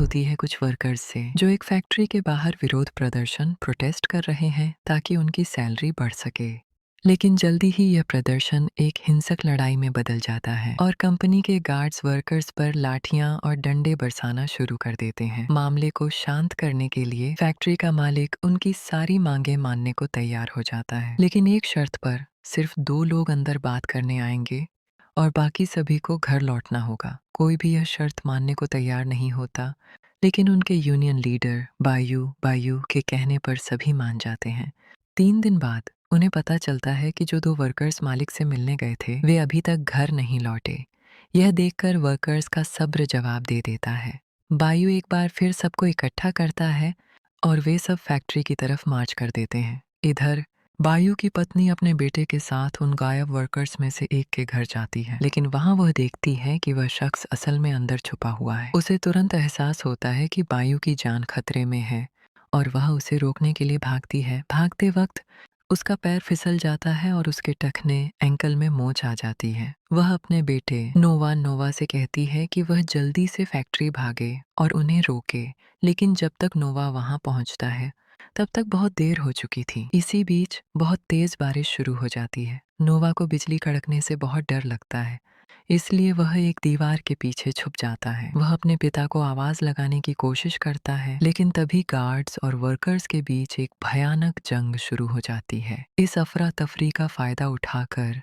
होती है कुछ वर्कर्स से जो एक फैक्ट्री के बाहर विरोध प्रदर्शन प्रोटेस्ट कर रहे हैं ताकि उनकी सैलरी बढ़ सके। लेकिन जल्दी ही यह प्रदर्शन एक हिंसक लड़ाई में बदल जाता है और कंपनी के गार्ड्स वर्कर्स पर लाठियां और डंडे बरसाना शुरू कर देते हैं। मामले को शांत करने के लिए फैक्ट्री का मालिक उनकी सारी मांगे मानने को तैयार हो जाता है, लेकिन एक शर्त पर। सिर्फ 2 लोग अंदर बात करने आएंगे और बाकी सभी को घर लौटना होगा। कोई भी यह शर्त मानने को तैयार नहीं होता, लेकिन उनके यूनियन लीडर बायू के कहने पर सभी मान जाते हैं। 3 दिन बाद उन्हें पता चलता है कि जो 2 वर्कर्स मालिक से मिलने गए थे वे अभी तक घर नहीं लौटे। यह देखकर वर्कर्स का सब्र जवाब दे देता है। बायू एक बार फिर सबको इकट्ठा करता है और वे सब फैक्ट्री की तरफ मार्च कर देते हैं। इधर बायू की पत्नी अपने बेटे के साथ उन गायब वर्कर्स में से एक के घर जाती है, लेकिन वहां वह देखती है कि वह शख्स असल में अंदर छुपा हुआ है। उसे तुरंत एहसास होता है कि बायू की जान खतरे में है और वह उसे रोकने के लिए भागती है। भागते वक्त उसका पैर फिसल जाता है और उसके टखने एंकल में मोच आ जाती है। वह अपने बेटे नोवा से कहती है कि वह जल्दी से फैक्ट्री भागे और उन्हें रोके, लेकिन जब तक नोवा वहां पहुंचता है तब तक बहुत देर हो चुकी थी। इसी बीच बहुत तेज बारिश शुरू हो जाती है। नोवा को बिजली कड़कने से बहुत डर लगता है, इसलिए वह एक दीवार के पीछे छुप जाता है। वह अपने पिता को आवाज लगाने की कोशिश करता है, लेकिन तभी गार्ड्स और वर्कर्स के बीच एक भयानक जंग शुरू हो जाती है। इस अफरा तफरी का फायदा उठाकर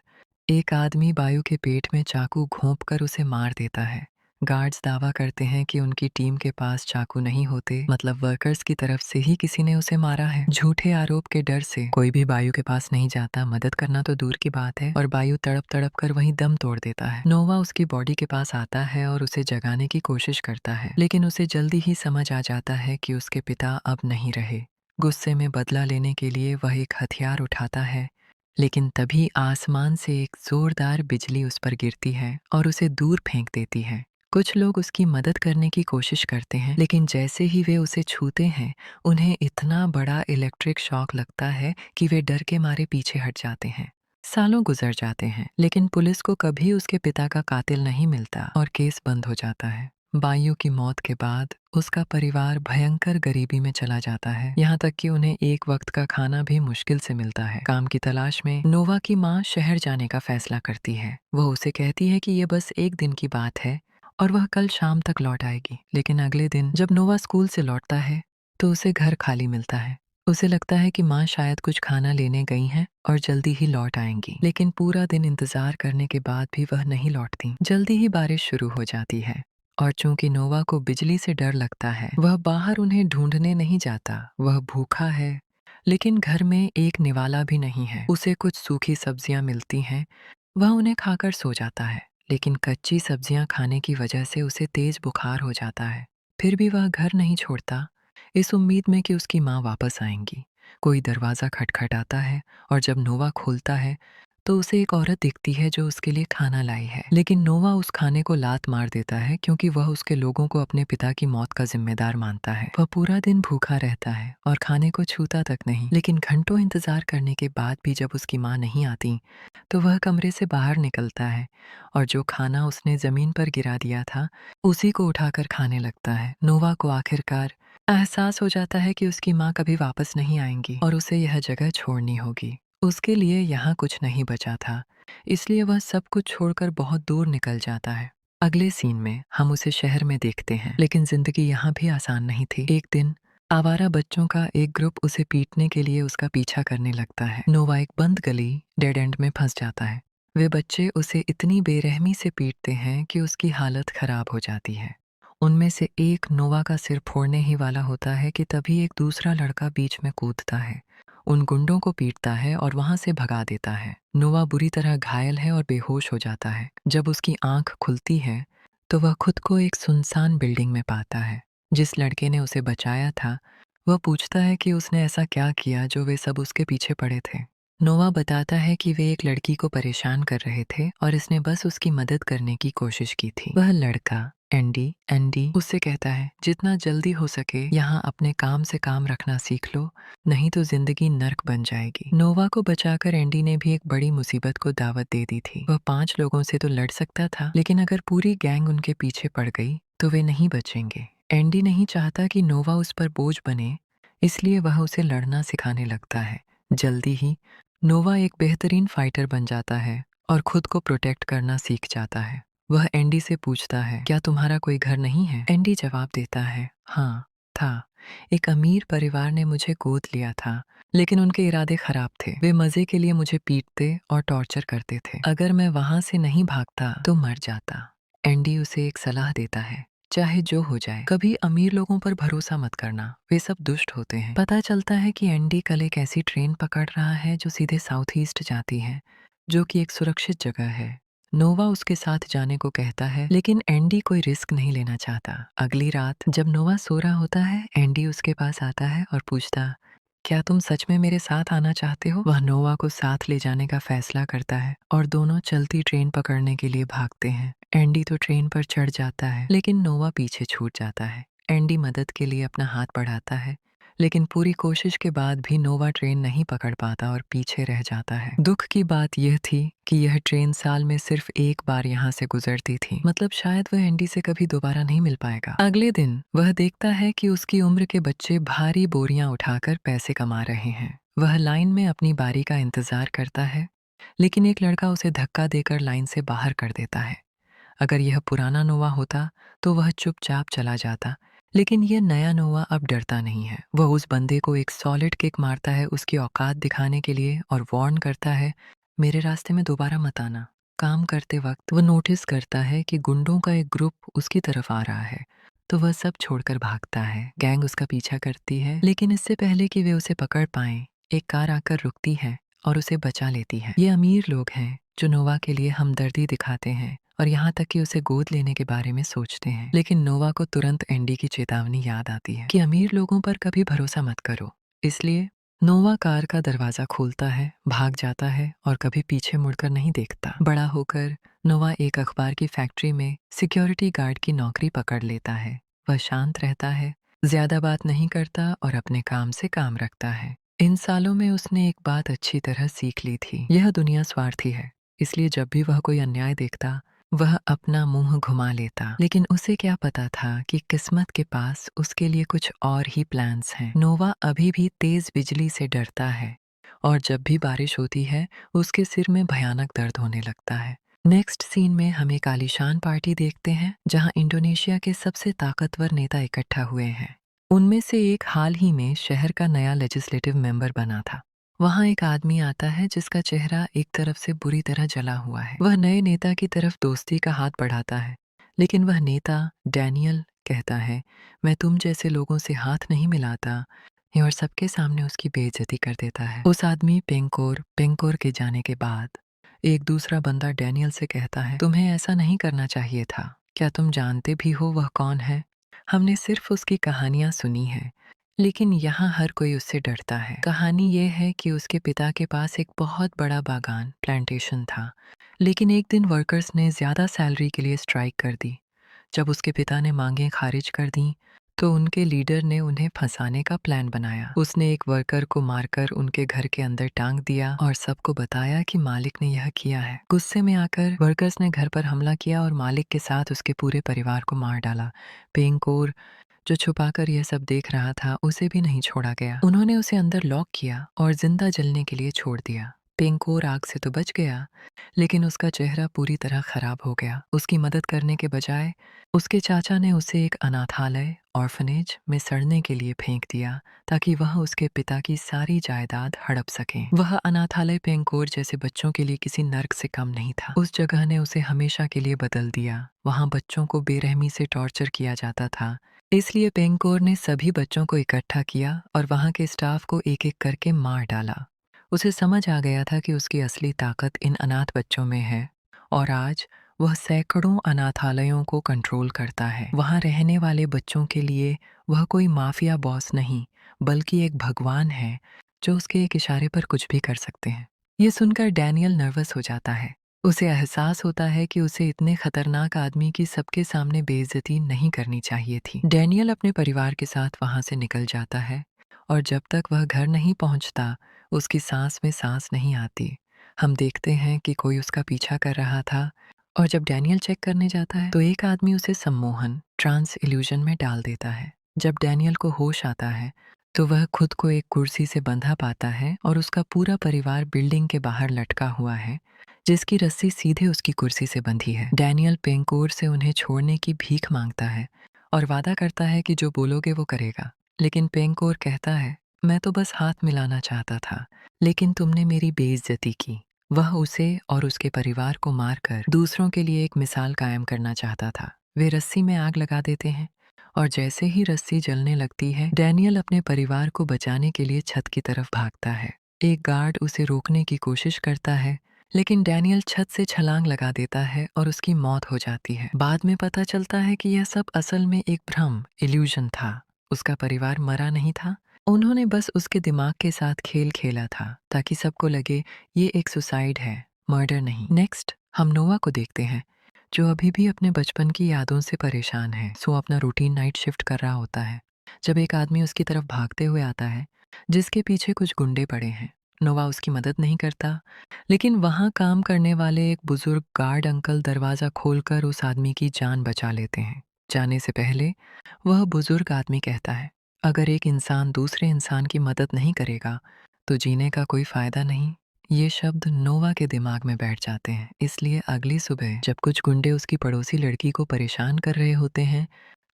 एक आदमी बायू के पेट में चाकू घोंपकर उसे मार देता है। गार्ड्स दावा करते हैं कि उनकी टीम के पास चाकू नहीं होते, मतलब वर्कर्स की तरफ से ही किसी ने उसे मारा है। झूठे आरोप के डर से कोई भी बायू के पास नहीं जाता, मदद करना तो दूर की बात है, और बायू तड़प तड़प कर वहीं दम तोड़ देता है। नोवा उसकी बॉडी के पास आता है और उसे जगाने की कोशिश करता है, लेकिन उसे जल्दी ही समझ आ जाता है कि उसके पिता अब नहीं रहे। गुस्से में बदला लेने के लिए वह एक हथियार उठाता है, लेकिन तभी आसमान से एक जोरदार बिजली उस पर गिरती है और उसे दूर फेंक देती है। कुछ लोग उसकी मदद करने की कोशिश करते हैं, लेकिन जैसे ही वे उसे छूते हैं उन्हें इतना बड़ा इलेक्ट्रिक शॉक लगता है कि वे डर के मारे पीछे हट जाते हैं। सालों गुजर जाते हैं, लेकिन पुलिस को कभी उसके पिता का कातिल नहीं मिलता और केस बंद हो जाता है। बायू की मौत के बाद उसका परिवार भयंकर गरीबी में चला जाता है, यहाँ तक कि उन्हें एक वक्त का खाना भी मुश्किल से मिलता है। काम की तलाश में नोवा की माँ शहर जाने का फैसला करती है। वह उसे कहती है कि ये बस एक दिन की बात है और वह कल शाम तक लौट आएगी। लेकिन अगले दिन जब नोवा स्कूल से लौटता है तो उसे घर खाली मिलता है। उसे लगता है कि माँ शायद कुछ खाना लेने गई हैं और जल्दी ही लौट आएंगी, लेकिन पूरा दिन इंतजार करने के बाद भी वह नहीं लौटती। जल्दी ही बारिश शुरू हो जाती है और चूंकि नोवा को बिजली से डर लगता है वह बाहर उन्हें ढूंढने नहीं जाता। वह भूखा है, लेकिन घर में एक निवाला भी नहीं है। उसे कुछ सूखी सब्जियां मिलती हैं, वह उन्हें खाकर सो जाता है, लेकिन कच्ची सब्जियां खाने की वजह से उसे तेज बुखार हो जाता है। फिर भी वह घर नहीं छोड़ता, इस उम्मीद में कि उसकी माँ वापस आएंगी। कोई दरवाज़ा खटखटाता है और जब नोवा खोलता है तो उसे एक औरत दिखती है जो उसके लिए खाना लाई है, लेकिन नोवा उस खाने को लात मार देता है क्योंकि वह उसके लोगों को अपने पिता की मौत का जिम्मेदार मानता है। वह पूरा दिन भूखा रहता है और खाने को छूता तक नहीं, लेकिन घंटों इंतजार करने के बाद भी जब उसकी माँ नहीं आती तो वह कमरे से बाहर निकलता है और जो खाना उसने जमीन पर गिरा दिया था उसी को उठाकर खाने लगता है। नोवा को आखिरकार एहसास हो जाता है कि उसकी माँ कभी वापस नहीं आएंगी और उसे यह जगह छोड़नी होगी। उसके लिए यहाँ कुछ नहीं बचा था, इसलिए वह सब कुछ छोड़कर बहुत दूर निकल जाता है। अगले सीन में हम उसे शहर में देखते हैं, लेकिन जिंदगी यहाँ भी आसान नहीं थी। एक दिन आवारा बच्चों का एक ग्रुप उसे पीटने के लिए उसका पीछा करने लगता है। नोवा एक बंद गली डेड एंड में फंस जाता है। वे बच्चे उसे इतनी बेरहमी से पीटते हैं कि उसकी हालत खराब हो जाती है। उनमें से एक नोवा का सिर फोड़ने ही वाला होता है कि तभी एक दूसरा लड़का बीच में कूदता है, उन गुंडों को पीटता है और वहां से भगा देता है। नोवा बुरी तरह घायल है और बेहोश हो जाता है। जब उसकी आंख खुलती है तो वह खुद को एक सुनसान बिल्डिंग में पाता है। जिस लड़के ने उसे बचाया था वह पूछता है कि उसने ऐसा क्या किया जो वे सब उसके पीछे पड़े थे। नोवा बताता है कि वे एक लड़की को परेशान कर रहे थे और इसने बस उसकी मदद करने की कोशिश की थी। वह लड़का एंडी उससे कहता है, जितना जल्दी हो सके यहाँ अपने काम से काम रखना सीख लो, नहीं तो जिंदगी नर्क बन जाएगी। नोवा को बचाकर एंडी ने भी एक बड़ी मुसीबत को दावत दे दी थी। वह 5 लोगों से तो लड़ सकता था, लेकिन अगर पूरी गैंग उनके पीछे पड़ गई तो वे नहीं बचेंगे। एंडी नहीं चाहता कि नोवा उस पर बोझ बने, इसलिए वह उसे लड़ना सिखाने लगता है। जल्दी ही नोवा एक बेहतरीन फाइटर बन जाता है और खुद को प्रोटेक्ट करना सीख जाता है। वह एंडी से पूछता है, क्या तुम्हारा कोई घर नहीं है? एंडी जवाब देता है, हाँ, था। एक अमीर परिवार ने मुझे गोद लिया था, लेकिन उनके इरादे खराब थे। वे मजे के लिए मुझे पीटते और टॉर्चर करते थे। अगर मैं वहां से नहीं भागता तो मर जाता। एंडी उसे एक सलाह देता है, चाहे जो हो जाए, कभी अमीर लोगों पर भरोसा मत करना, वे सब दुष्ट होते हैं। पता चलता है कि एंडी कल एक ऐसी ट्रेन पकड़ रहा है जो सीधे साउथ ईस्ट जाती है, जो कि एक सुरक्षित जगह है। नोवा उसके साथ जाने को कहता है, लेकिन एंडी कोई रिस्क नहीं लेना चाहता। अगली रात जब नोवा सो रहा होता है, एंडी उसके पास आता है और पूछता, क्या तुम सच में मेरे साथ आना चाहते हो? वह नोवा को साथ ले जाने का फैसला करता है और दोनों चलती ट्रेन पकड़ने के लिए भागते हैं। एंडी तो ट्रेन पर चढ़ जाता है, लेकिन नोवा पीछे छूट जाता है। एंडी मदद के लिए अपना हाथ बढ़ाता है, लेकिन पूरी कोशिश के बाद भी नोवा ट्रेन नहीं पकड़ पाता और पीछे रह जाता है। दुख की बात यह थी कि यह ट्रेन साल में सिर्फ एक बार यहाँ से गुजरती थी, मतलब शायद वह एंडी से कभी दोबारा नहीं मिल पाएगा। अगले दिन वह देखता है कि उसकी उम्र के बच्चे भारी बोरियां उठाकर पैसे कमा रहे हैं। वह लाइन में अपनी बारी का इंतजार करता है, लेकिन एक लड़का उसे धक्का देकर लाइन से बाहर कर देता है। अगर यह पुराना नोवा होता तो वह चुपचाप चला जाता, लेकिन यह नया नोवा अब डरता नहीं है। वह उस बंदे को एक सॉलिड किक मारता है उसकी औकात दिखाने के लिए और वार्न करता है, मेरे रास्ते में दोबारा मत आना। काम करते वक्त वह नोटिस करता है कि गुंडों का एक ग्रुप उसकी तरफ आ रहा है, तो वह सब छोड़कर भागता है। गैंग उसका पीछा करती है, लेकिन इससे पहले कि वे उसे पकड़ पाएं, एक कार आकर रुकती है और उसे बचा लेती है। ये अमीर लोग हैं जो नोवा के लिए हमदर्दी दिखाते हैं और यहाँ तक कि उसे गोद लेने के बारे में सोचते हैं। लेकिन नोवा को तुरंत एंडी की चेतावनी याद आती है कि अमीर लोगों पर कभी भरोसा मत करो। इसलिए नोवा कार का दरवाजा खोलता है, भाग जाता है और कभी पीछे मुड़कर नहीं देखता। बड़ा होकर नोवा एक अखबार की फैक्ट्री में सिक्योरिटी गार्ड की नौकरी पकड़ लेता है। वह शांत रहता है, ज्यादा बात नहीं करता और अपने काम से काम रखता है। इन सालों में उसने एक बात अच्छी तरह सीख ली थी, यह दुनिया स्वार्थी है, इसलिए जब भी वह कोई अन्याय देखता वह अपना मुंह घुमा लेता। लेकिन उसे क्या पता था कि किस्मत के पास उसके लिए कुछ और ही प्लान्स हैं। नोवा अभी भी तेज बिजली से डरता है और जब भी बारिश होती है उसके सिर में भयानक दर्द होने लगता है। नेक्स्ट सीन में हम एक आलीशान पार्टी देखते हैं जहां इंडोनेशिया के सबसे ताकतवर नेता इकट्ठा हुए हैं। उनमें से एक हाल ही में शहर का नया लेजिस्लेटिव मेंबर बना था। वहां एक आदमी आता है जिसका चेहरा एक तरफ से बुरी तरह जला हुआ है। वह नए नेता की तरफ दोस्ती का हाथ बढ़ाता है, लेकिन वह नेता डैनियल कहता है, मैं तुम जैसे लोगों से हाथ नहीं मिलाता, और सबके सामने उसकी बेइज्जती कर देता है। उस आदमी पेंकोर के जाने के बाद एक दूसरा बंदा डैनियल से कहता है, तुम्हें ऐसा नहीं करना चाहिए था। क्या तुम जानते भी हो वह कौन है? हमने सिर्फ उसकी कहानियां सुनी हैं, लेकिन यहाँ हर कोई उससे डरता है। कहानी ये है कि उसके पिता के पास एक बहुत बड़ा बागान प्लांटेशन था, लेकिन एक दिन वर्कर्स ने ज़्यादा सैलरी के लिए स्ट्राइक कर दी। जब उसके पिता ने मांगें खारिज कर दी तो उनके लीडर ने उन्हें फंसाने का प्लान बनाया। उसने एक वर्कर को मारकर उनके घर के अंदर टांग दिया और सबको बताया कि मालिक ने यह किया है। गुस्से में आकर वर्कर्स ने घर पर हमला किया और मालिक के साथ उसके पूरे परिवार को मार डाला। पेंकोर जो छुपाकर यह सब देख रहा था उसे भी नहीं छोड़ा गया। उन्होंने उसे अंदर लॉक किया और जिंदा जलने के लिए छोड़ दिया। पेंकोर आग से तो बच गया, लेकिन उसका चेहरा पूरी तरह खराब हो गया। उसकी मदद करने के बजाय उसके चाचा ने उसे एक अनाथालय ऑर्फनेज में सड़ने के लिए फेंक दिया ताकि वह उसके पिता की सारी जायदाद हड़प सके। वह अनाथालय पेंकोर जैसे बच्चों के लिए किसी नर्क से कम नहीं था। उस जगह ने उसे हमेशा के लिए बदल दिया। वहां बच्चों को बेरहमी से टॉर्चर किया जाता था, इसलिए पेंकोर ने सभी बच्चों को इकट्ठा किया और वहां के स्टाफ को एक एक करके मार डाला। उसे समझ आ गया था कि उसकी असली ताकत इन अनाथ बच्चों में है और आज वह सैकड़ों अनाथालयों को कंट्रोल करता है। वहां रहने वाले बच्चों के लिए वह कोई माफिया बॉस नहीं, बल्कि एक भगवान है जो उसके एक इशारे पर कुछ भी कर सकते हैं। ये सुनकर डैनियल नर्वस हो जाता है। उसे एहसास होता है कि उसे इतने खतरनाक आदमी की सबके सामने बेइज्जती नहीं करनी चाहिए थी। डैनियल अपने परिवार के साथ वहां से निकल जाता है और जब तक वह घर नहीं पहुंचता उसकी सांस में सांस नहीं आती। हम देखते हैं कि कोई उसका पीछा कर रहा था और जब डैनियल चेक करने जाता है तो एक आदमी उसे सम्मोहन ट्रांस इल्यूजन में डाल देता है। जब डैनियल को होश आता है तो वह खुद को एक कुर्सी से बंधा पाता है और उसका पूरा परिवार बिल्डिंग के बाहर लटका हुआ है, जिसकी रस्सी सीधे उसकी कुर्सी से बंधी है। डैनियल पेंकोर से उन्हें छोड़ने की भीख मांगता है और वादा करता है कि जो बोलोगे वो करेगा। लेकिन पेंकोर कहता है, मैं तो बस हाथ मिलाना चाहता था, लेकिन तुमने मेरी बेइज्जती की। वह उसे और उसके परिवार को मारकर दूसरों के लिए एक मिसाल कायम करना चाहता था। वे रस्सी में आग लगा देते हैं और जैसे ही रस्सी जलने लगती है, डैनियल अपने परिवार को बचाने के लिए छत की तरफ भागता है। एक गार्ड उसे रोकने की कोशिश करता है, लेकिन डैनियल छत से छलांग लगा देता है और उसकी मौत हो जाती है। बाद में पता चलता है कि यह सब असल में एक भ्रम, इल्यूजन था। उसका परिवार मरा नहीं था। उन्होंने बस उसके दिमाग के साथ खेल खेला था ताकि सबको लगे ये एक सुसाइड है, मर्डर नहीं। नेक्स्ट हम नोवा को देखते हैं, जो अभी भी अपने बचपन की यादों से परेशान है। सो अपना रूटीन नाइट शिफ्ट कर रहा होता है जब एक आदमी उसकी तरफ भागते हुए आता है, जिसके पीछे कुछ गुंडे पड़े हैं। नोवा उसकी मदद नहीं करता, लेकिन वहाँ काम करने वाले एक बुजुर्ग गार्ड अंकल दरवाज़ा खोलकर उस आदमी की जान बचा लेते हैं। जाने से पहले वह बुजुर्ग आदमी कहता है, अगर एक इंसान दूसरे इंसान की मदद नहीं करेगा तो जीने का कोई फायदा नहीं। ये शब्द नोवा के दिमाग में बैठ जाते हैं। इसलिए अगली सुबह जब कुछ गुंडे उसकी पड़ोसी लड़की को परेशान कर रहे होते हैं,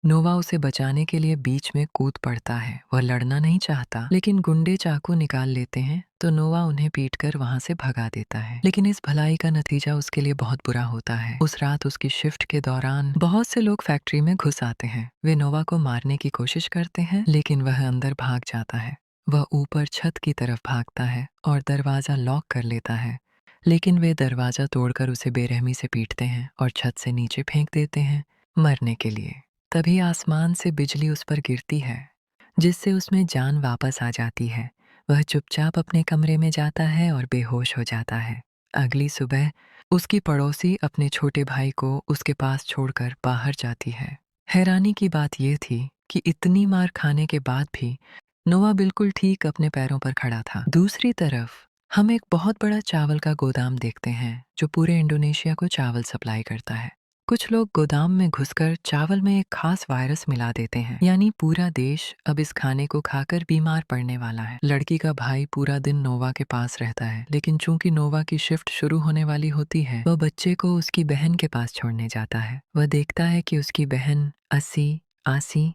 नोवा उसे बचाने के लिए बीच में कूद पड़ता है। वह लड़ना नहीं चाहता, लेकिन गुंडे चाकू निकाल लेते हैं तो नोवा उन्हें पीटकर वहां से भगा देता है। लेकिन इस भलाई का नतीजा उसके लिए बहुत बुरा होता है। उस रात उसकी शिफ्ट के दौरान बहुत से लोग फैक्ट्री में घुस आते हैं। वे नोवा को मारने की कोशिश करते हैं, लेकिन वह अंदर भाग जाता है। वह ऊपर छत की तरफ भागता है और दरवाजा लॉक कर लेता है, लेकिन वे दरवाजा तोड़कर उसे बेरहमी से पीटते हैं और छत से नीचे फेंक देते हैं मरने के लिए। तभी आसमान से बिजली उस पर गिरती है, जिससे उसमें जान वापस आ जाती है। वह चुपचाप अपने कमरे में जाता है और बेहोश हो जाता है। अगली सुबह उसकी पड़ोसी अपने छोटे भाई को उसके पास छोड़कर बाहर जाती है। हैरानी की बात यह थी कि इतनी मार खाने के बाद भी नोवा बिल्कुल ठीक अपने पैरों पर खड़ा था। दूसरी तरफ हम एक बहुत बड़ा चावल का गोदाम देखते हैं, जो पूरे इंडोनेशिया को चावल सप्लाई करता है। कुछ लोग गोदाम में घुसकर चावल में एक खास वायरस मिला देते हैं, यानी पूरा देश अब इस खाने को खाकर बीमार पड़ने वाला है। लड़की का भाई पूरा दिन नोवा के पास रहता है, लेकिन चूंकि नोवा की शिफ्ट शुरू होने वाली होती है, वह बच्चे को उसकी बहन के पास छोड़ने जाता है। वह देखता है कि उसकी बहन आसी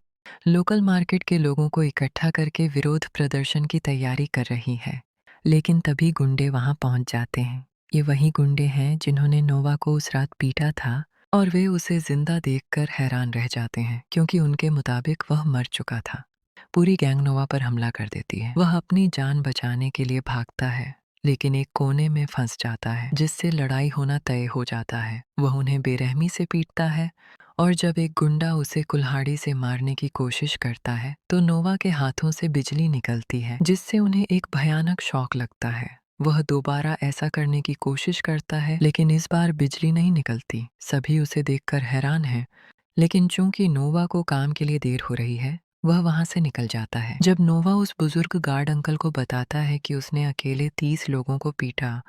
लोकल मार्केट के लोगों को इकट्ठा करके विरोध प्रदर्शन की तैयारी कर रही है। लेकिन तभी गुंडे वहां पहुंच जाते हैं। ये वही गुंडे हैं जिन्होंने नोवा को उस रात पीटा था, और वे उसे जिंदा देखकर हैरान रह जाते हैं, क्योंकि उनके मुताबिक वह मर चुका था। पूरी गैंग नोवा पर हमला कर देती है। वह अपनी जान बचाने के लिए भागता है, लेकिन एक कोने में फंस जाता है, जिससे लड़ाई होना तय हो जाता है। वह उन्हें बेरहमी से पीटता है, और जब एक गुंडा उसे कुल्हाड़ी से मारने की कोशिश करता है तो नोवा के हाथों से बिजली निकलती है, जिससे उन्हें एक भयानक शॉक लगता है। वह दोबारा ऐसा करने की कोशिश करता है, लेकिन इस बार बिजली नहीं निकलती। सभी उसे देखकर हैरान हैं, लेकिन चूंकि नोवा को काम के लिए देर हो रही है, वह वहां से निकल जाता है। जब नोवा उस बुजुर्ग गार्ड अंकल को बताता है कि उसने अकेले 30 लोगों को पीटा,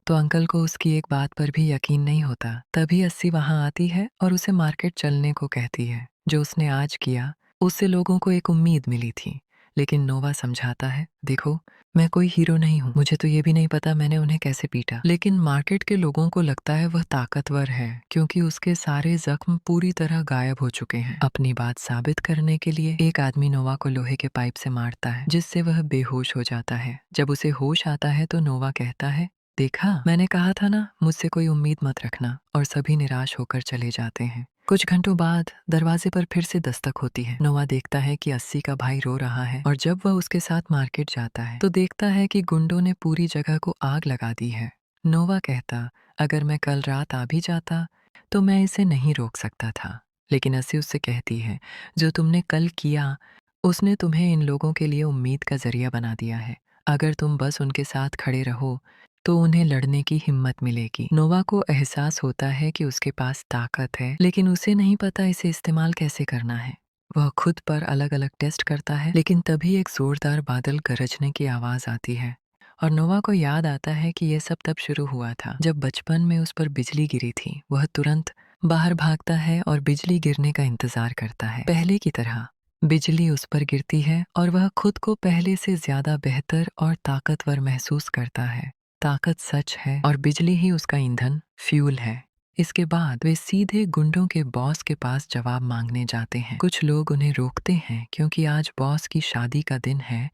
तो अंकल को उसकी एक बात पर भी यकीन नहीं होता। तभी अस्सी वहां आती है और उसे मार्केट चलने को कहती है। जो उसने आज किया, उससे लोगों को एक उम्मीद मिली थी, लेकिन नोवा समझाता है, देखो मैं कोई हीरो नहीं हूँ, मुझे तो ये भी नहीं पता मैंने उन्हें कैसे पीटा। लेकिन मार्केट के लोगों को लगता है वह ताकतवर है, क्योंकि उसके सारे जख्म पूरी तरह गायब हो चुके हैं। अपनी बात साबित करने के लिए एक आदमी नोवा को लोहे के पाइप से मारता है, जिससे वह बेहोश हो जाता है। जब उसे होश आता है तो नोवा कहता है, देखा, मैंने कहा था ना, मुझसे कोई उम्मीद मत रखना। और सभी निराश होकर चले जाते हैं। कुछ घंटों बाद दरवाजे पर फिर से दस्तक होती है। नोवा देखता है कि अस्सी का भाई रो रहा है, और जब वह उसके साथ मार्केट जाता है तो देखता है कि गुंडों ने पूरी जगह को आग लगा दी है। नोवा कहता, अगर मैं कल रात आ भी जाता तो मैं इसे नहीं रोक सकता था। लेकिन अस्सी उससे कहती है, जो तुमने कल किया उसने तुम्हें इन लोगों के लिए उम्मीद का जरिया बना दिया है। अगर तुम बस उनके साथ खड़े रहो तो उन्हें लड़ने की हिम्मत मिलेगी। नोवा को एहसास होता है कि उसके पास ताकत है, लेकिन उसे नहीं पता इसे इस्तेमाल कैसे करना है। वह खुद पर अलग अलग टेस्ट करता है, लेकिन तभी एक जोरदार बादल गरजने की आवाज आती है और नोवा को याद आता है कि यह सब तब शुरू हुआ था जब बचपन में उस पर बिजली गिरी थी। वह तुरंत बाहर भागता है और बिजली गिरने का इंतजार करता है। पहले की तरह बिजली उस पर गिरती है और वह खुद को पहले से ज्यादा बेहतर और ताकतवर महसूस करता है। ताकत सच है और बिजली ही उसका ईंधन, फ्यूल है। इसके बाद वे सीधे गुंडों के बॉस के पास जवाब मांगने जाते हैं। कुछ लोग उन्हें रोकते हैं क्योंकि आज बॉस की शादी का दिन है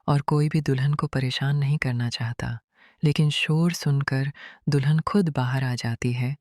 और कोई भी दुल्हन को परेशान नहीं करना चाहता। लेकिन शोर सुनकर दुल्हन खुद बाहर आ जाती है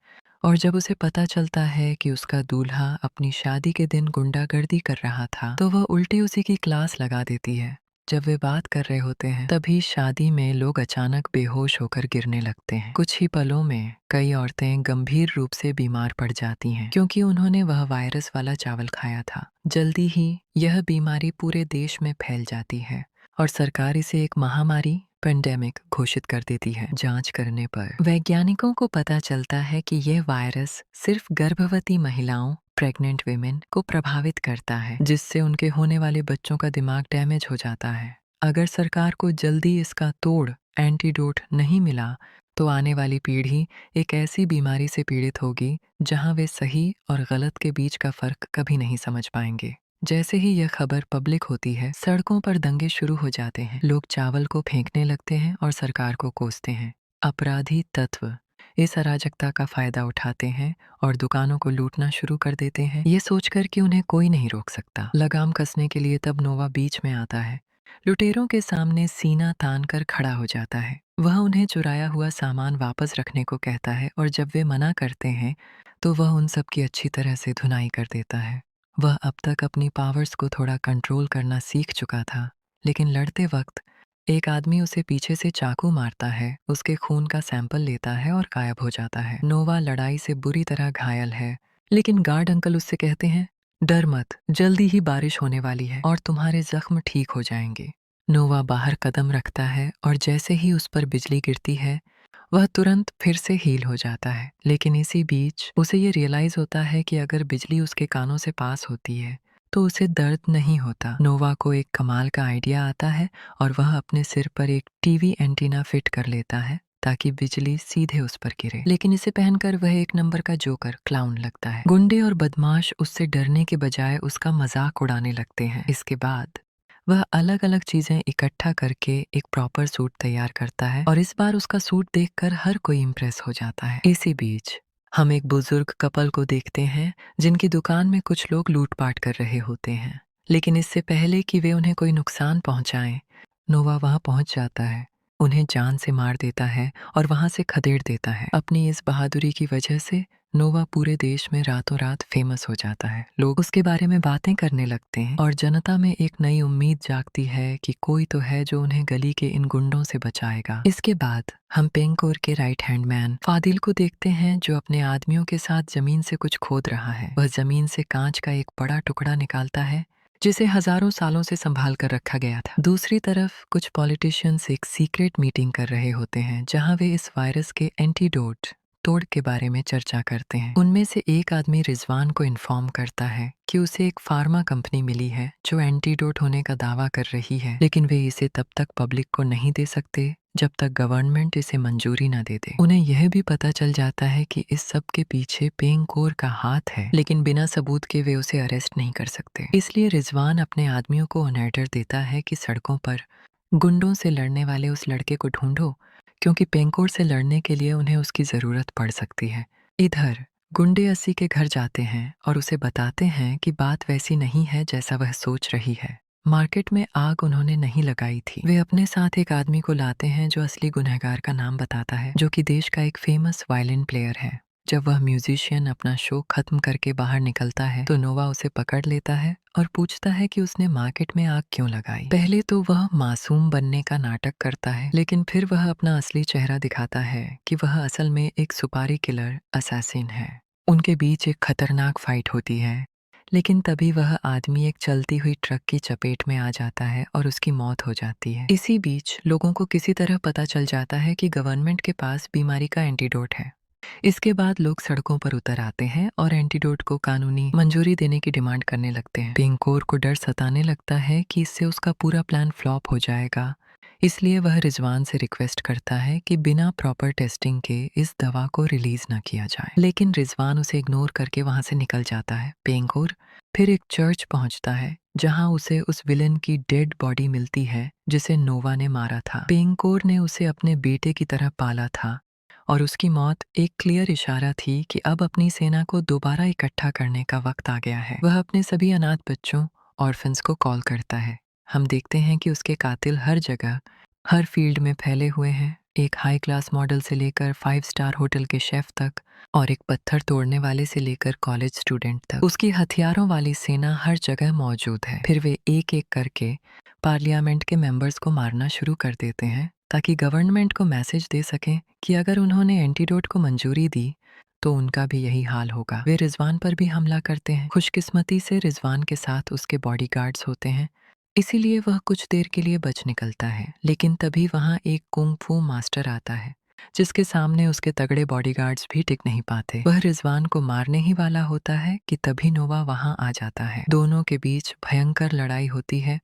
और जब उसे पता चलता है कि उसका दूल्हा अपनी शादी के दिन गुंडागर्दी कर रहा था तो वह उल्टी उसी की क्लास लगा देती है। जब वे बात कर रहे होते हैं तभी शादी में लोग अचानक बेहोश होकर गिरने लगते हैं। कुछ ही पलों में कई औरतें गंभीर रूप से बीमार पड़ जाती हैं क्योंकि उन्होंने वह वायरस वाला चावल खाया था। जल्दी ही यह बीमारी पूरे देश में फैल जाती है और सरकार इसे एक महामारी, पेंडेमिक घोषित कर देती है। जांच करने पर वैज्ञानिकों को पता चलता है कि यह वायरस सिर्फ गर्भवती महिलाओं, प्रेग्नेंट विमेन को प्रभावित करता है, जिससे उनके होने वाले बच्चों का दिमाग डैमेज हो जाता है। अगर सरकार को जल्दी इसका तोड़ एंटीडोट नहीं मिला तो आने वाली पीढ़ी एक ऐसी बीमारी से पीड़ित होगी जहां वे सही और गलत के बीच का फर्क कभी नहीं समझ पाएंगे। जैसे ही यह खबर पब्लिक होती है, सड़कों पर दंगे शुरू हो जाते हैं। लोग चावल को फेंकने लगते हैं और सरकार को कोसते हैं। अपराधी तत्व इस अराजकता का फायदा उठाते हैं और दुकानों को लूटना शुरू कर देते हैं, ये सोचकर कि उन्हें कोई नहीं रोक सकता। लगाम कसने के लिए तब नोवा बीच में आता है। लुटेरों के सामने सीना तान कर खड़ा हो जाता है। वह उन्हें चुराया हुआ सामान वापस रखने को कहता है और जब वे मना करते हैं तो वह उन सब की अच्छी तरह से धुनाई कर देता है। वह अब तक अपनी पावर्स को थोड़ा कंट्रोल करना सीख चुका था, लेकिन लड़ते वक्त एक आदमी उसे पीछे से चाकू मारता है, उसके खून का सैंपल लेता है और गायब हो जाता है। नोवा लड़ाई से बुरी तरह घायल है, लेकिन गार्ड अंकल उससे कहते हैं, डर मत, जल्दी ही बारिश होने वाली है और तुम्हारे जख्म ठीक हो जाएंगे। नोवा बाहर कदम रखता है और जैसे ही उस पर बिजली गिरती है वह तुरंत फिर से हील हो जाता है। लेकिन इसी बीच उसे ये रियलाइज होता है कि अगर बिजली उसके कानों से पास होती है तो उसे दर्द नहीं होता। नोवा को एक कमाल का आइडिया आता है और वह अपने सिर पर एक टीवी एंटीना फिट कर लेता है ताकि बिजली सीधे उस पर गिरे। लेकिन इसे पहनकर वह एक नंबर का जोकर, क्लाउन लगता है। गुंडे और बदमाश उससे डरने के बजाय उसका मजाक उड़ाने लगते हैं। इसके बाद वह अलग अलग चीजें इकट्ठा करके एक प्रॉपर सूट तैयार करता है और इस बार उसका सूट देखकर हर कोई इम्प्रेस हो जाता है। इसी बीच हम एक बुजुर्ग कपल को देखते हैं जिनकी दुकान में कुछ लोग लूटपाट कर रहे होते हैं। लेकिन इससे पहले कि वे उन्हें कोई नुकसान पहुंचाएं, नोवा वहां पहुंच जाता है, उन्हें जान से मार देता है और वहां से खदेड़ देता है। अपनी इस बहादुरी की वजह से नोवा पूरे देश में रातों रात फेमस हो जाता है। लोग उसके बारे में बातें करने लगते हैं और जनता में एक नई उम्मीद जागती है कि कोई तो है जो उन्हें गली के इन गुंडों से बचाएगा। इसके बाद हम पेंकोर के राइट हैंड मैन फादिल को देखते हैं जो अपने आदमियों के साथ जमीन से कुछ खोद रहा है। वह जमीन से कांच का एक बड़ा टुकड़ा निकालता है जिसे हजारों सालों से संभाल कर रखा गया था। दूसरी तरफ कुछ पॉलिटिशियंस एक सीक्रेट मीटिंग कर रहे होते हैं जहां वे इस वायरस के एंटीडोट तोड़ के बारे में चर्चा करते हैं। उनमें से एक आदमी रिजवान को इन्फॉर्म करता है कि उसे एक फार्मा कंपनी मिली है जो एंटीडोट होने का दावा कर रही है, लेकिन वे इसे तब तक पब्लिक को नहीं दे सकते जब तक गवर्नमेंट इसे मंजूरी न दे दे। उन्हें यह भी पता चल जाता है कि इस सब के पीछे पेंकोर का हाथ है, लेकिन बिना सबूत के वे उसे अरेस्ट नहीं कर सकते। इसलिए रिजवान अपने आदमियों को ऑर्डर देता है कि सड़कों पर गुंडों से लड़ने वाले उस लड़के को ढूंढो, क्योंकि पेंकोर से लड़ने के लिए उन्हें उसकी जरूरत पड़ सकती है। इधर गुंडे अस्सी के घर जाते हैं और उसे बताते हैं कि बात वैसी नहीं है जैसा वह सोच रही है। मार्केट में आग उन्होंने नहीं लगाई थी। वे अपने साथ एक आदमी को लाते हैं जो असली गुनहगार का नाम बताता है, जो कि देश का एक फेमस वायलिन प्लेयर है। जब वह म्यूजिशियन अपना शो खत्म करके बाहर निकलता है तो नोवा उसे पकड़ लेता है और पूछता है कि उसने मार्केट में आग क्यों लगाई। पहले तो वह मासूम बनने का नाटक करता है, लेकिन फिर वह अपना असली चेहरा दिखाता है कि वह असल में एक सुपारी किलर असैसिन है। उनके बीच एक खतरनाक फाइट होती है, लेकिन तभी वह आदमी एक चलती हुई ट्रक की चपेट में आ जाता है और उसकी मौत हो जाती है। इसी बीच लोगों को किसी तरह पता चल जाता है कि गवर्नमेंट के पास बीमारी का एंटीडोट है। इसके बाद लोग सड़कों पर उतर आते हैं और एंटीडोट को कानूनी मंजूरी देने की डिमांड करने लगते हैं। पेंकोर को डर सताने लगता है कि इससे उसका पूरा प्लान फ्लॉप हो जाएगा, इसलिए वह रिजवान से रिक्वेस्ट करता है कि बिना प्रॉपर टेस्टिंग के इस दवा को रिलीज न किया जाए, लेकिन रिजवान उसे इग्नोर करके वहां से निकल जाता है। पेंगोर फिर एक चर्च पहुंचता है जहां उसे उस विलन की डेड बॉडी मिलती है जिसे नोवा ने मारा था। पेंगोर ने उसे अपने बेटे की तरह पाला था और उसकी मौत एक क्लियर इशारा थी कि अब अपनी सेना को दोबारा इकट्ठा करने का वक्त आ गया है। वह अपने सभी अनाथ बच्चों ऑर्फन्स को कॉल करता है। हम देखते हैं कि उसके कातिल हर जगह, हर फील्ड में फैले हुए हैं, एक हाई क्लास मॉडल से लेकर 5 स्टार होटल के शेफ तक और एक पत्थर तोड़ने वाले से लेकर कॉलेज स्टूडेंट तक। उसकी हथियारों वाली सेना हर जगह मौजूद है। फिर वे एक एक करके पार्लियामेंट के मेंबर्स को मारना शुरू कर देते हैं ताकि गवर्नमेंट को मैसेज दे सकें कि अगर उन्होंने एंटीडोट को मंजूरी दी तो उनका भी यही हाल होगा। वे रिजवान पर भी हमला करते हैं। खुशकिस्मती से रिजवान के साथ उसके बॉडीगार्ड्स होते हैं, इसीलिए वह कुछ देर के लिए बच निकलता है। लेकिन तभी वहां एक कुंग फू मास्टर आता है जिसके सामने उसके तगड़े बॉडीगार्ड्स भी टिक नहीं पाते। वह रिजवान को मारने ही वाला होता है कि तभी नोवा वहां आ जाता है। दोनों के बीच भयंकर लड़ाई होती है,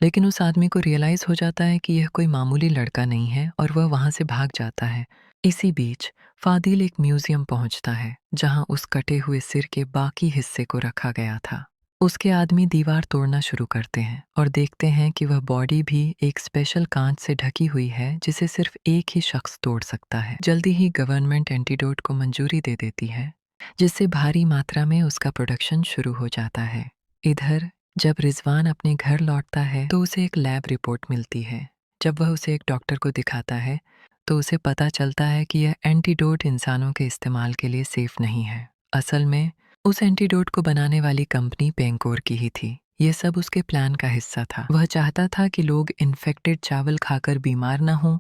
लेकिन उस आदमी को रियलाइज हो जाता है कि यह कोई मामूली लड़का नहीं है और वह वहां से भाग जाता है। इसी बीच फादिल एक म्यूजियम पहुंचता है जहां उस कटे हुए सिर के बाकी हिस्से को रखा गया था। उसके आदमी दीवार तोड़ना शुरू करते हैं और देखते हैं कि वह बॉडी भी एक स्पेशल कांच से ढकी हुई है जिसे सिर्फ एक ही शख्स तोड़ सकता है। जल्दी ही गवर्नमेंट एंटीडोट को मंजूरी दे देती है, जिससे भारी मात्रा में उसका प्रोडक्शन शुरू हो जाता है। इधर जब रिजवान अपने घर लौटता है तो उसे एक लैब रिपोर्ट मिलती है। जब वह उसे एक डॉक्टर को दिखाता है तो उसे पता चलता है कि यह एंटीडोट इंसानों के इस्तेमाल के लिए सेफ नहीं है। असल में उस एंटीडोट को बनाने वाली कंपनी पेंकोर की ही थी। यह सब उसके प्लान का हिस्सा था। वह चाहता था कि लोग इन्फेक्टेड चावल खाकर बीमार न हों,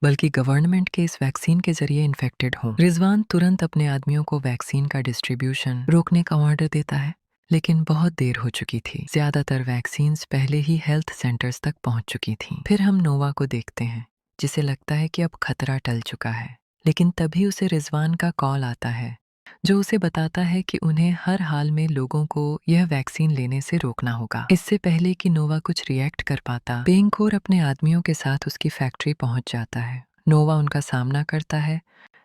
बल्कि गवर्नमेंट के इस वैक्सीन के जरिए इन्फेक्टेड हों। रिजवान तुरंत अपने आदमियों को वैक्सीन का डिस्ट्रीब्यूशन रोकने का ऑर्डर देता है, लेकिन बहुत देर हो चुकी थी। ज्यादातर वैक्सीन्स पहले ही हेल्थ सेंटर्स तक पहुंच चुकी थीं। फिर हम नोवा को देखते हैं जिसे लगता है कि अब खतरा टल चुका है, लेकिन तभी उसे रिजवान का कॉल आता है जो उसे बताता है कि उन्हें हर हाल में लोगों को यह वैक्सीन लेने से रोकना होगा। इससे पहले कि नोवा कुछ रिएक्ट कर पाता, पेंगोर अपने आदमियों के साथ उसकी फैक्ट्री पहुंच जाता है। नोवा उनका सामना करता है,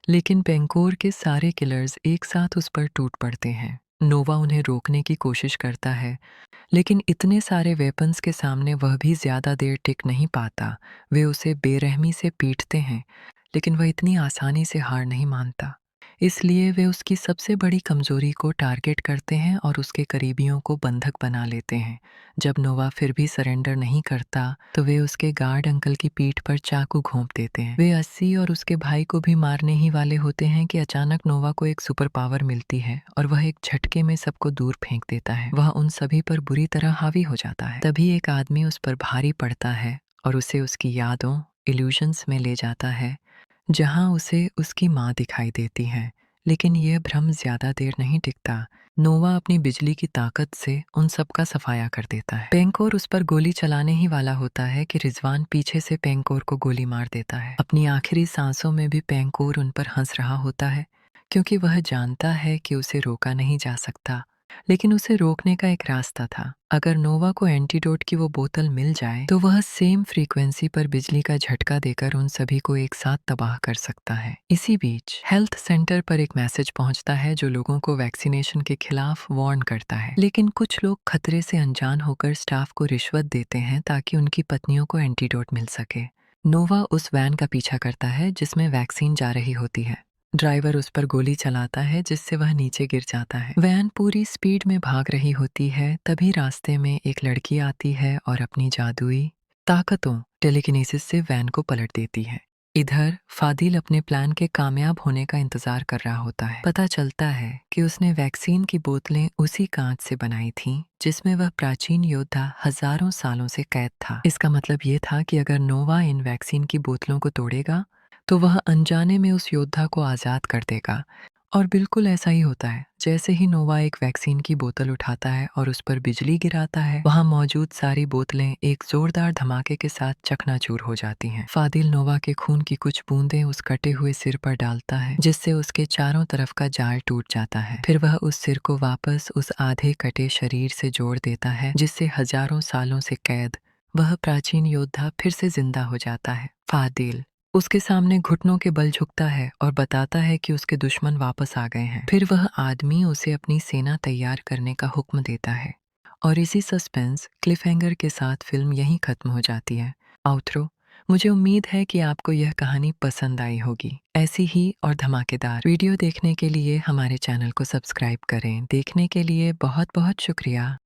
लेकिन पेंगोर के सारे किलर्स एक साथ उस पर टूट पड़ते हैं। नोवा उन्हें रोकने की कोशिश करता है, लेकिन इतने सारे वेपन्स के सामने वह भी ज्यादा देर टिक नहीं पाता। वे उसे बेरहमी से पीटते हैं, लेकिन वह इतनी आसानी से हार नहीं मानता। इसलिए वे उसकी सबसे बड़ी कमजोरी को टारगेट करते हैं और उसके करीबियों को बंधक बना लेते हैं। जब नोवा फिर भी सरेंडर नहीं करता तो वे उसके गार्ड अंकल की पीठ पर चाकू घोंप देते हैं। वे अस्सी और उसके भाई को भी मारने ही वाले होते हैं कि अचानक नोवा को एक सुपर पावर मिलती है और वह एक झटके में सबको दूर फेंक देता है। वह उन सभी पर बुरी तरह हावी हो जाता है। तभी एक आदमी उस पर भारी पड़ता है और उसे उसकी यादों, इल्यूजन्स में ले जाता है, जहां उसे उसकी माँ दिखाई देती है। लेकिन यह भ्रम ज्यादा देर नहीं टिकता। नोवा अपनी बिजली की ताकत से उन सब का सफाया कर देता है। पेंकोर उस पर गोली चलाने ही वाला होता है कि रिजवान पीछे से पेंकोर को गोली मार देता है। अपनी आखिरी सांसों में भी पेंकोर उन पर हंस रहा होता है, क्योंकि वह जानता है कि उसे रोका नहीं जा सकता। लेकिन उसे रोकने का एक रास्ता था। अगर नोवा को एंटीडोट की वो बोतल मिल जाए तो वह सेम फ्रीक्वेंसी पर बिजली का झटका देकर उन सभी को एक साथ तबाह कर सकता है। इसी बीच हेल्थ सेंटर पर एक मैसेज पहुंचता है जो लोगों को वैक्सीनेशन के खिलाफ वार्न करता है। लेकिन कुछ लोग खतरे से अनजान होकर स्टाफ को रिश्वत देते हैं ताकि उनकी पत्नियों को एंटीडोट मिल सके। नोवा उस वैन का पीछा करता है जिसमें वैक्सीन जा रही होती है। ड्राइवर उस पर गोली चलाता है जिससे वह नीचे गिर जाता है। वैन पूरी स्पीड में भाग रही होती है, तभी रास्ते में एक लड़की आती है और अपनी जादुई ताकतों टेलीकिनेसिस से वैन को पलट देती है। इधर फादिल अपने प्लान के कामयाब होने का इंतजार कर रहा होता है। पता चलता है कि उसने वैक्सीन की बोतलें उसी कांच से बनाई थीं जिसमें वह प्राचीन योद्धा हजारों सालों से कैद था। इसका मतलब ये था कि अगर नोवा इन वैक्सीन की बोतलों को तोड़ेगा तो वह अनजाने में उस योद्धा को आजाद कर देगा। और बिल्कुल ऐसा ही होता है। जैसे ही नोवा एक वैक्सीन की बोतल उठाता है और उस पर बिजली गिराता है, वहां मौजूद सारी बोतलें एक जोरदार धमाके के साथ चकनाचूर हो जाती हैं। फादिल नोवा के खून की कुछ बूंदें उस कटे हुए सिर पर डालता है, जिससे उसके चारों तरफ का जाल टूट जाता है। फिर वह उस सिर को वापस उस आधे कटे शरीर से जोड़ देता है जिससे हजारों सालों से कैद वह प्राचीन योद्धा फिर से जिंदा हो जाता है। फादिल उसके सामने घुटनों के बल झुकता है और बताता है कि उसके दुश्मन वापस आ गए हैं। फिर वह आदमी उसे अपनी सेना तैयार करने का हुक्म देता है और इसी सस्पेंस क्लिफहैंगर के साथ फिल्म यहीं खत्म हो जाती है। आउटरो मुझे उम्मीद है कि आपको यह कहानी पसंद आई होगी। ऐसी ही और धमाकेदार वीडियो देखने के लिए हमारे चैनल को सब्सक्राइब करें। देखने के लिए बहुत बहुत शुक्रिया।